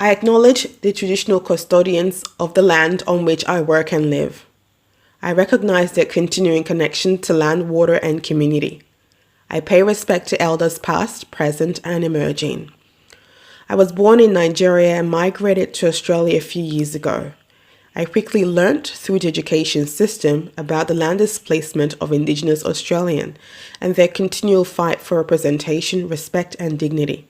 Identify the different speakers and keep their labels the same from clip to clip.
Speaker 1: I acknowledge the traditional custodians of the land on which I work and live. I recognize their continuing connection to land, water, and community. I pay respect to elders past, present, and emerging. I was born in Nigeria and migrated to Australia a few years ago. I quickly learnt through the education system about the land displacement of Indigenous Australian and their continual fight for representation, respect, and dignity.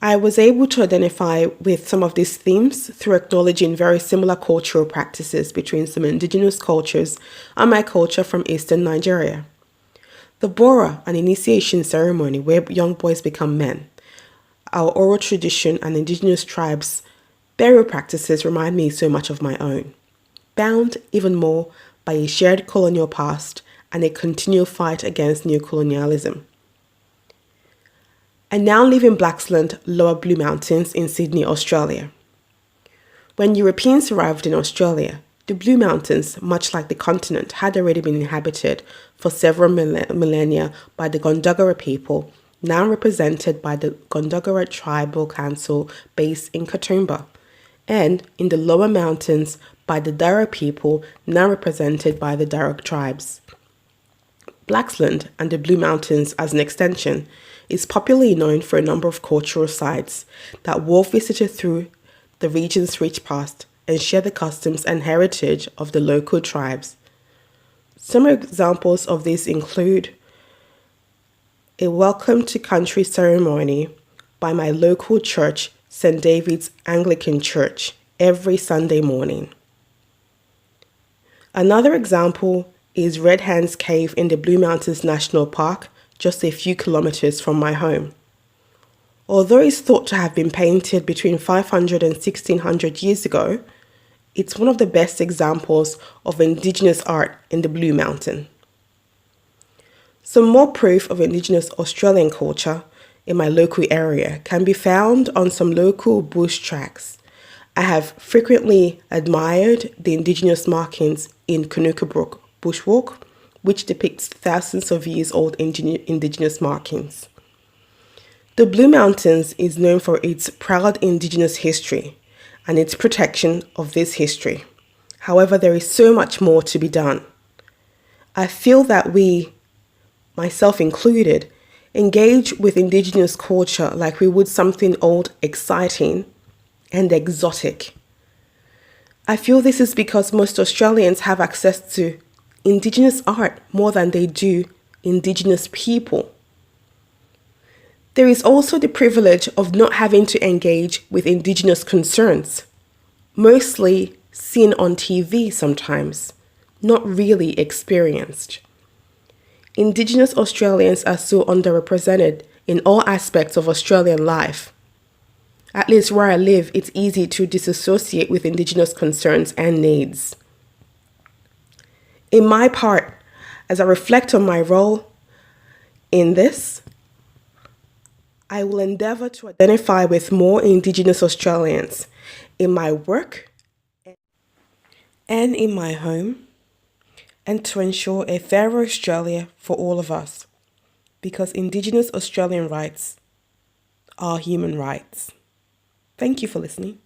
Speaker 1: I was able to identify with some of these themes through acknowledging very similar cultural practices between some Indigenous cultures and my culture from Eastern Nigeria. The Bora, an initiation ceremony where young boys become men, our oral tradition and Indigenous tribes' burial practices remind me so much of my own, bound even more by a shared colonial past and a continual fight against neocolonialism. I now live in Blaxland, Lower Blue Mountains in Sydney, Australia. When Europeans arrived in Australia, the Blue Mountains, much like the continent, had already been inhabited for several millennia by the Gundungurra people, now represented by the Gundungurra Tribal Council based in Katoomba, and in the lower mountains by the Darug people, now represented by the Darug tribes. Blaxland and the Blue Mountains as an extension is popularly known for a number of cultural sites that were visited through the region's rich past and share the customs and heritage of the local tribes. Some examples of this include a welcome to country ceremony by my local church, St. David's Anglican Church, every Sunday morning. Another example is Red Hand's Cave in the Blue Mountains National Park, just a few kilometers from my home. Although it's thought to have been painted between 500 and 1600 years ago, it's one of the best examples of Indigenous art in the Blue Mountain. Some more proof of Indigenous Australian culture in my local area can be found on some local bush tracks. I have frequently admired the Indigenous markings in Kanuka Brook Bushwalk, which depicts thousands of years old Indigenous markings. The Blue Mountains is known for its proud Indigenous history and its protection of this history. However, there is so much more to be done. I feel that we, myself included, engage with Indigenous culture like we would something old, exciting, and exotic. I feel this is because most Australians have access to Indigenous art more than they do Indigenous people. There is also the privilege of not having to engage with Indigenous concerns, mostly seen on TV sometimes, not really experienced. Indigenous Australians are so underrepresented in all aspects of Australian life. At least where I live, it's easy to disassociate with Indigenous concerns and needs. In my part, as I reflect on my role in this, I will endeavour to identify with more Indigenous Australians in my work and in my home, and to ensure a fairer Australia for all of us, because Indigenous Australian rights are human rights. Thank you for listening.